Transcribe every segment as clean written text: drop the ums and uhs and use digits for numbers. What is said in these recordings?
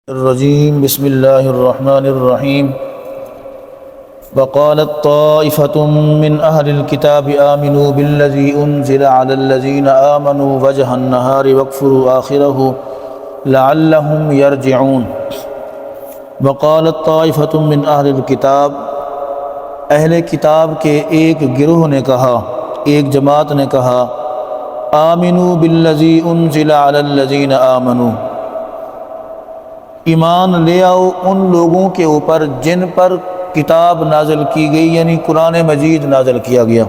الرجیم بسم اللہ الرحمن الرحیم وقالت طائفة من أهل الكتاب آمنوا بالذي أنزل على الذين آمنوا وجه النهار واكفروا آخره لعلهم يرجعون وقالت طائفة من أهل الكتاب اہل کتاب کے ایک گروہ نے کہا، ایک جماعت نے کہا، آمنوا بالذی انزل علی الذین آمنوا، ایمان لے آؤ ان لوگوں کے اوپر جن پر کتاب نازل کی گئی، یعنی قرآن مجید نازل کیا گیا۔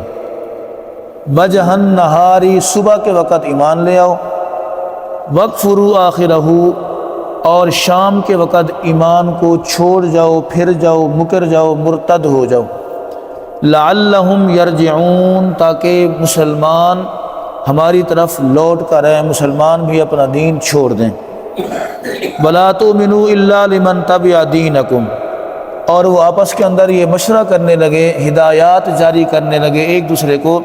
وجہ النہاری، صبح کے وقت ایمان لے آؤ، وَاکْفُرُوا آخِرَهُ، اور شام کے وقت ایمان کو چھوڑ جاؤ، پھر جاؤ، مکر جاؤ، مرتد ہو جاؤ۔ لعلہم یرجعون، تاکہ مسلمان ہماری طرف لوٹ کر آئیں، مسلمان بھی اپنا دین چھوڑ دیں۔ وَلَا تُؤْمِنُوا إِلَّا لِمَنْ تَبِعَ دِينَكُمْ، اور وہ آپس کے اندر یہ مشورہ کرنے لگے، ہدایات جاری کرنے لگے ایک دوسرے کو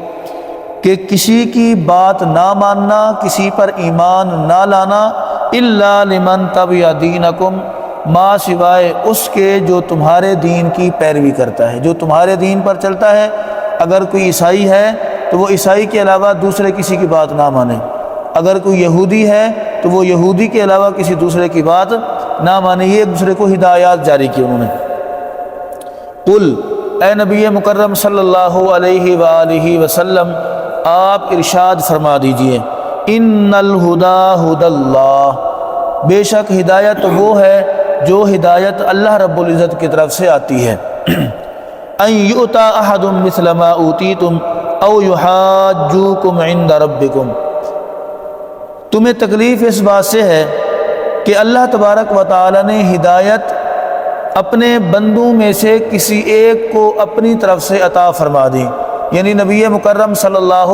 کہ کسی کی بات نہ ماننا، کسی پر ایمان نہ لانا، إِلَّا لِمَنْ تَبِعَ دِينَكُمْ، ما سوائے اس کے جو تمہارے دین کی پیروی کرتا ہے، جو تمہارے دین پر چلتا ہے۔ اگر کوئی عیسائی ہے تو وہ عیسائی کے علاوہ دوسرے کسی کی بات نہ مانے، اگر کوئی یہودی ہے تو وہ یہودی کے علاوہ کسی دوسرے کی بات نہ مانے۔ یہ ایک دوسرے کو ہدایات جاری کی انہوں نے۔ قل، اے نبی مکرم صلی اللہ علیہ وآلہ وسلم، آپ ارشاد فرما دیجئے، ان الہدی ھدی اللہ، بے شک ہدایت وہ ہے جو ہدایت اللہ رب العزت کی طرف سے آتی ہے۔ ان یؤتی احد مثل ما اوتیتم او یحاجوکم عند ربکم، تمہیں تکلیف اس بات سے ہے کہ اللہ تبارک و تعالی نے ہدایت اپنے بندوں میں سے کسی ایک کو اپنی طرف سے عطا فرما دی، یعنی نبی مکرم صلی اللہ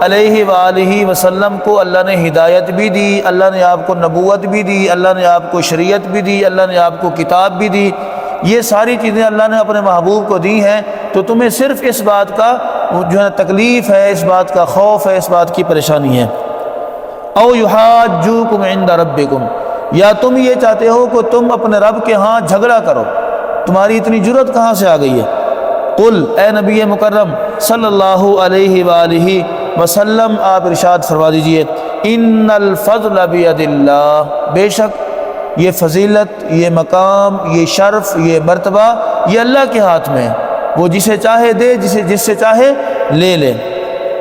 علیہ وآلہ وسلم کو اللہ نے ہدایت بھی دی، اللہ نے آپ کو نبوت بھی دی، اللہ نے آپ کو شریعت بھی دی، اللہ نے آپ کو کتاب بھی دی، یہ ساری چیزیں اللہ نے اپنے محبوب کو دی ہیں۔ تو تمہیں صرف اس بات کا جو ہے تکلیف ہے، اس بات کا خوف ہے، اس بات کی پریشانی ہے۔ او یحاجوکم عند ربکم، یا تم یہ چاہتے ہو کہ تم اپنے رب کے ہاں جھگڑا کرو، تمہاری اتنی جرأت کہاں سے آ گئی ہے؟ قل، اے نبی مکرم صلی اللہ علیہ وآلہ وسلم، آپ ارشاد فرما دیجئے، ان الفضل بید اللہ، بے شک یہ فضیلت، یہ مقام، یہ شرف، یہ مرتبہ یہ اللہ کے ہاتھ میں ہے، وہ جسے چاہے دے، جس سے چاہے لے لے۔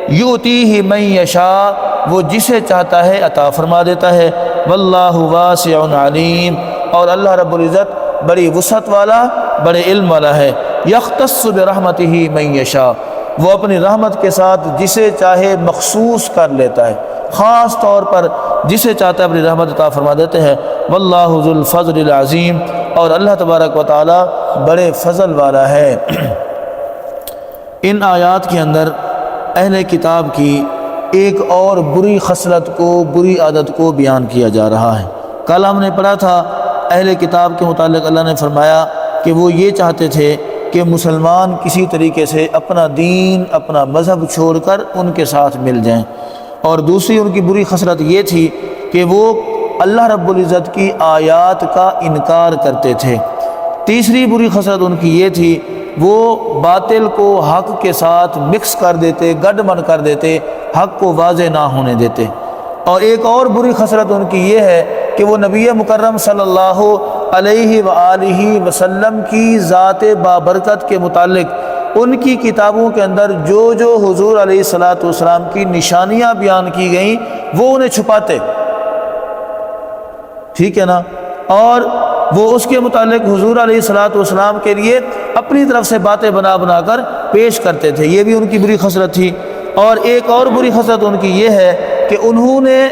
یؤتیہ من یشاء، وہ جسے چاہتا ہے عطا فرما دیتا ہے۔ واللہ واسع علیم، اور اللہ رب العزت بڑی وسعت والا، بڑے علم والا ہے۔ یختص برحمتہ من یشاء، وہ اپنی رحمت کے ساتھ جسے چاہے مخصوص کر لیتا ہے، خاص طور پر جسے چاہتا ہے اپنی رحمت عطا فرما دیتے ہیں۔ واللہ ذو الفضل العظیم، اور اللہ تبارک و تعالی بڑے فضل والا ہے۔ ان آیات کے اندر اہل کتاب کی ایک اور بری خصلت کو، بری عادت کو بیان کیا جا رہا ہے۔ کل ہم نے پڑھا تھا اہل کتاب کے متعلق اللہ نے فرمایا کہ وہ یہ چاہتے تھے کہ مسلمان کسی طریقے سے اپنا دین، اپنا مذہب چھوڑ کر ان کے ساتھ مل جائیں، اور دوسری ان کی بری خصلت یہ تھی کہ وہ اللہ رب العزت کی آیات کا انکار کرتے تھے۔ تیسری بری خصلت ان کی یہ تھی، وہ باطل کو حق کے ساتھ مکس کر دیتے، گڈ من کر دیتے، حق کو واضح نہ ہونے دیتے۔ اور ایک اور بری خصلت ان کی یہ ہے کہ وہ نبی مکرم صلی اللہ علیہ وآلہ وسلم کی ذات بابرکت کے متعلق ان کی کتابوں کے اندر جو جو حضور علیہ الصلوۃ والسلام کی نشانیاں بیان کی گئیں وہ انہیں چھپاتے، ٹھیک ہے نا، اور وہ اس کے متعلق حضور علیہ الصلوۃ والسلام کے لیے اپنی طرف سے باتیں بنا بنا کر پیش کرتے تھے۔ یہ بھی ان کی بری خصلت تھی۔ اور ایک اور بری خصلت ان کی یہ ہے کہ انہوں نے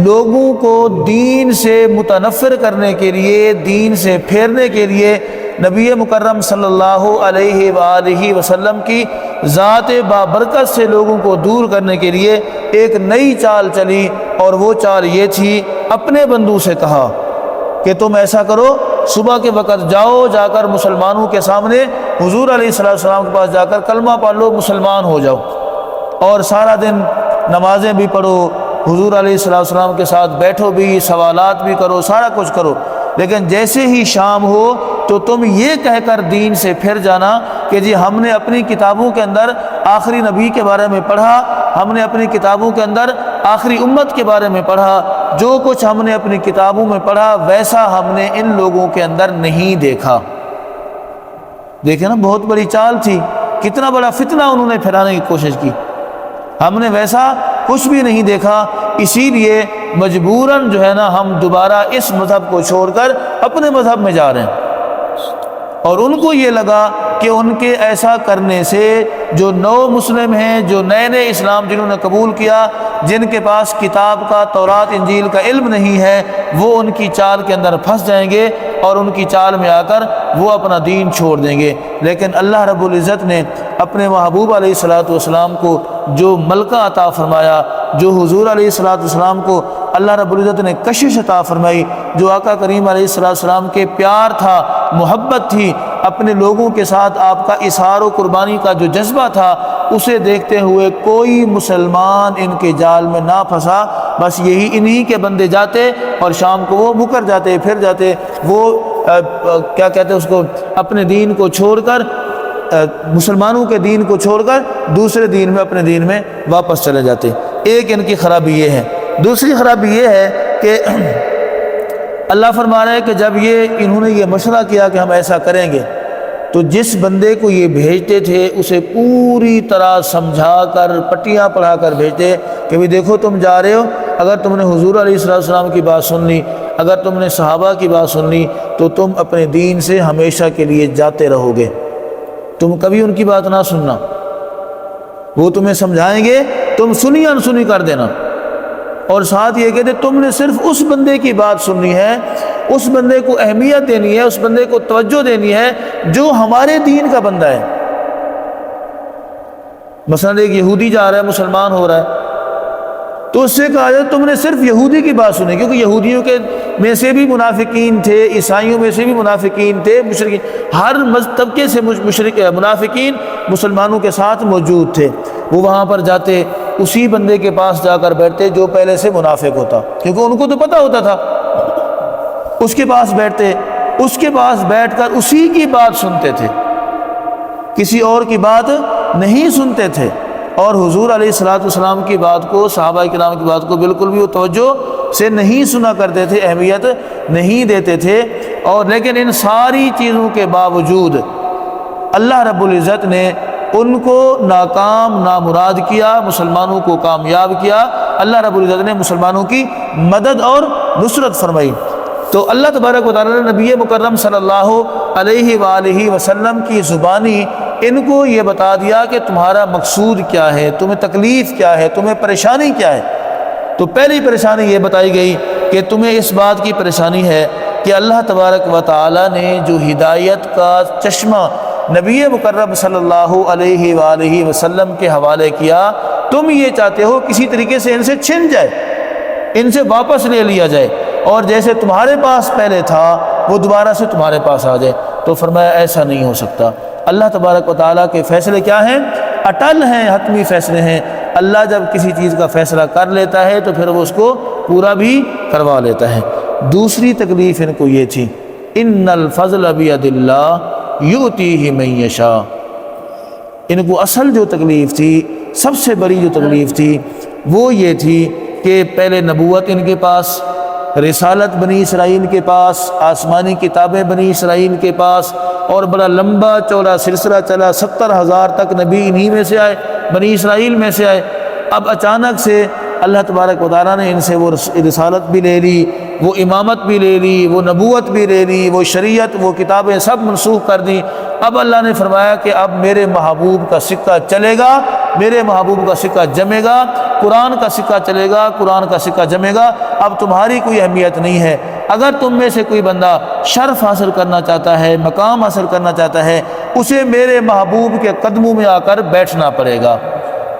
لوگوں کو دین سے متنفر کرنے کے لیے، دین سے پھیرنے کے لیے نبی مکرم صلی اللہ علیہ وآلہ وسلم کی ذات بابرکت سے لوگوں کو دور کرنے کے لیے ایک نئی چال چلی، اور وہ چال یہ تھی، اپنے بندوں سے کہا کہ تم ایسا کرو، صبح کے وقت جاؤ، جا کر مسلمانوں کے سامنے حضور علیہ السلام کے پاس جا کر کلمہ پڑھ لو، مسلمان ہو جاؤ، اور سارا دن نمازیں بھی پڑھو، حضور علیہ السلام کے ساتھ بیٹھو بھی، سوالات بھی کرو، سارا کچھ کرو، لیکن جیسے ہی شام ہو تو تم یہ کہہ کر دین سے پھر جانا کہ جی ہم نے اپنی کتابوں کے اندر آخری نبی کے بارے میں پڑھا، ہم نے اپنی کتابوں کے اندر آخری امت کے بارے میں پڑھا، جو کچھ ہم نے اپنی کتابوں میں پڑھا ویسا ہم نے ان لوگوں کے اندر نہیں دیکھا۔ دیکھیں نا، بہت بڑی چال تھی، کتنا بڑا فتنہ انہوں نے پھیلانے کی کوشش کی، ہم نے ویسا کچھ بھی نہیں دیکھا، اسی لیے مجبوراً جو ہے نا ہم دوبارہ اس مذہب کو چھوڑ کر اپنے مذہب میں جا رہے ہیں۔ اور ان کو یہ لگا کہ ان کے ایسا کرنے سے جو نو مسلم ہیں، جو نئے نئے اسلام جنہوں نے قبول کیا، جن کے پاس کتاب کا، تورات انجیل کا علم نہیں ہے، وہ ان کی چال کے اندر پھنس جائیں گے اور ان کی چال میں آ کر وہ اپنا دین چھوڑ دیں گے۔ لیکن اللہ رب العزت نے اپنے محبوب علیہ الصلوۃ والسلام کو جو ملکہ عطا فرمایا، جو حضور علیہ الصلوۃ والسلام کو اللہ رب العزت نے کشش عطا فرمائی، جو آقا کریم علیہ الصلوۃ والسلام کے پیار تھا، محبت تھی، اپنے لوگوں کے ساتھ آپ کا اظہار و قربانی کا جو جذبہ تھا، اسے دیکھتے ہوئے کوئی مسلمان ان کے جال میں نہ پھنسا۔ بس یہی انہی کے بندے جاتے اور شام کو وہ مکر جاتے، پھر جاتے، وہ کیا کہتے ہیں اس کو، اپنے دین کو چھوڑ کر، مسلمانوں کے دین کو چھوڑ کر دوسرے دین میں، اپنے دین میں واپس چلے جاتے۔ ایک ان کی خرابی یہ ہے۔ دوسری خرابی یہ ہے کہ اللہ فرما رہا ہے کہ جب انہوں نے یہ مشورہ کیا کہ ہم ایسا کریں گے، تو جس بندے کو یہ بھیجتے تھے اسے پوری طرح سمجھا کر، پٹیاں پڑھا کر بھیجتے کہ بھی دیکھو تم جا رہے ہو، اگر تم نے حضور علیہ السلام کی بات سن لی، اگر تم نے صحابہ کی بات سن لی، تو تم اپنے دین سے ہمیشہ کے لیے جاتے رہو گے، تم کبھی ان کی بات نہ سننا، وہ تمہیں سمجھائیں گے، تم سنی انسنی کر دینا۔ اور ساتھ یہ کہتے تم نے صرف اس بندے کی بات سننی ہے، اس بندے کو اہمیت دینی ہے، اس بندے کو توجہ دینی ہے جو ہمارے دین کا بندہ ہے۔ مثلا ایک یہودی جا رہا ہے، مسلمان ہو رہا ہے، تو اس سے کہا جائے تم نے صرف یہودی کی بات سنی، کیونکہ یہودیوں کے میں سے بھی منافقین تھے، عیسائیوں میں سے بھی منافقین تھے، مشرکین، ہر طبقے سے منافقین مسلمانوں کے ساتھ موجود تھے۔ وہ وہاں پر جاتے، اسی بندے کے پاس جا کر بیٹھتے جو پہلے سے منافق ہوتا، کیونکہ ان کو تو پتہ ہوتا تھا، اس کے پاس بیٹھتے، اس کے پاس بیٹھ کر اسی کی بات سنتے تھے، کسی اور کی بات نہیں سنتے تھے، اور حضور علیہ الصلوۃ والسلام کی بات کو، صحابہ کرام کی بات کو بالکل بھی وہ توجہ سے نہیں سنا کرتے تھے، اہمیت نہیں دیتے تھے۔ اور لیکن ان ساری چیزوں کے باوجود اللہ رب العزت نے ان کو ناکام، نامراد کیا، مسلمانوں کو کامیاب کیا، اللہ رب العزت نے مسلمانوں کی مدد اور نصرت فرمائی۔ تو اللہ تبارک و تعالیٰ نے نبی مکرم صلی اللہ علیہ وآلہ وسلم کی زبانی ان کو یہ بتا دیا کہ تمہارا مقصود کیا ہے، تمہیں تکلیف کیا ہے، تمہیں پریشانی کیا ہے۔ تو پہلی پریشانی یہ بتائی گئی کہ تمہیں اس بات کی پریشانی ہے کہ اللہ تبارک و تعالیٰ نے جو ہدایت کا چشمہ نبی مکرم صلی اللہ علیہ وآلہ وسلم کے حوالے کیا، تم یہ چاہتے ہو کسی طریقے سے ان سے چھن جائے، ان سے واپس لے لیا جائے، اور جیسے تمہارے پاس پہلے تھا وہ دوبارہ سے تمہارے پاس آ جائے۔ تو فرمایا ایسا نہیں ہو سکتا۔ اللہ تبارک و تعالیٰ کے فیصلے کیا ہیں؟ اٹل ہیں، حتمی فیصلے ہیں۔ اللہ جب کسی چیز کا فیصلہ کر لیتا ہے تو پھر وہ اس کو پورا بھی کروا لیتا ہے۔ دوسری تکلیف ان کو یہ تھی، ان الفضل بید اللہ یؤتیہ من یشاء۔ ان کو اصل جو تکلیف تھی، سب سے بڑی جو تکلیف تھی وہ یہ تھی کہ پہلے نبوت ان کے پاس، رسالت بنی اسرائیل کے پاس، آسمانی کتابیں بنی اسرائیل کے پاس، اور بڑا لمبا چوڑا سلسلہ چلا، 70,000 تک نبی انہی میں سے آئے، بنی اسرائیل میں سے آئے۔ اب اچانک سے اللہ تبارک و تعالیٰ نے ان سے وہ رسالت بھی لے لی، وہ امامت بھی لے لی، وہ نبوت بھی لے لی، وہ شریعت، وہ کتابیں سب منسوخ کر دیں۔ اب اللہ نے فرمایا کہ اب میرے محبوب کا سکہ چلے گا، میرے محبوب کا سکہ جمے گا، قرآن کا سکہ چلے گا، قرآن کا سکہ جمے گا، اب تمہاری کوئی اہمیت نہیں ہے۔ اگر تم میں سے کوئی بندہ شرف حاصل کرنا چاہتا ہے، مقام حاصل کرنا چاہتا ہے، اسے میرے محبوب کے قدموں میں آ کر بیٹھنا پڑے گا،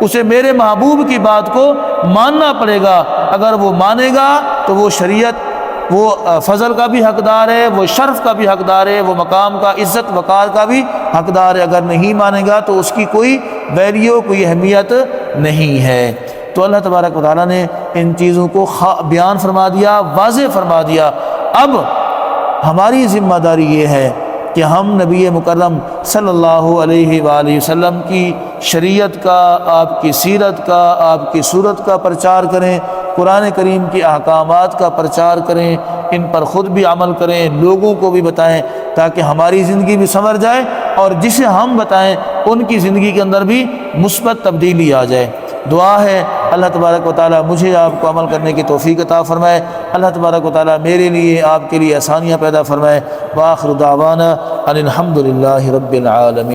اسے میرے محبوب کی بات کو ماننا پڑے گا۔ اگر وہ مانے گا تو وہ شریعت، وہ فضل کا بھی حقدار ہے، وہ شرف کا بھی حقدار ہے، وہ مقام کا، عزت وقار کا بھی حقدار ہے۔ اگر نہیں مانے گا تو اس کی کوئی ویلیو، کوئی اہمیت نہیں ہے۔ تو اللہ تبارک و تعالیٰ نے ان چیزوں کو بیان فرما دیا، واضح فرما دیا۔ اب ہماری ذمہ داری یہ ہے کہ ہم نبی مکرم صلی اللہ علیہ وآلہ وسلم کی شریعت کا، آپ کی سیرت کا، آپ کی صورت کا پرچار کریں، قرآن کریم کی احکامات کا پرچار کریں، ان پر خود بھی عمل کریں، لوگوں کو بھی بتائیں، تاکہ ہماری زندگی بھی سنور جائے اور جسے ہم بتائیں ان کی زندگی کے اندر بھی مثبت تبدیلی آ جائے۔ دعا ہے اللہ تبارک و تعالیٰ مجھے آپ کو عمل کرنے کی توفیق عطا فرمائے، اللہ تبارک و تعالیٰ میرے لیے آپ کے لیے آسانیاں پیدا فرمائے۔ وآخر دعوانا ان الحمد للہ رب العالمین۔